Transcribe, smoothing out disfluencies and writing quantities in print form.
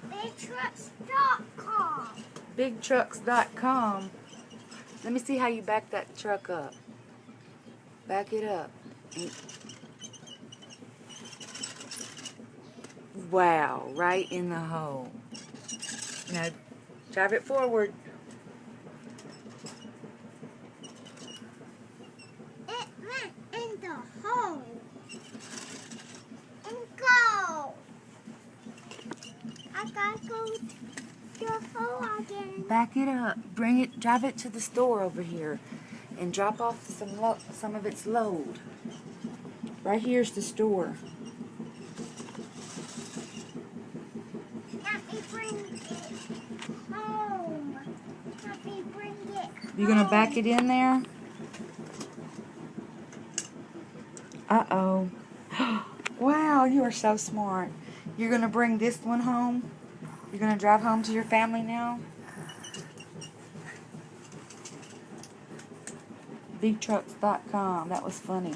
BigTrucks.com. BigTrucks.com. Let me see how you back that truck up. Back it up. Wow, right in the hole. Now, drive it forward. It went in the hole. And go. I gotta go to the hole again. Back it up. Bring it. Drive it to the store over here, and drop off some of its load. Right here's the store. Let me bring it home. Let me bring it home. You gonna back it in there? Uh-oh. Wow, you are so smart. You're gonna bring this one home? You're gonna drive home to your family now? BigTrucks.com. That was funny.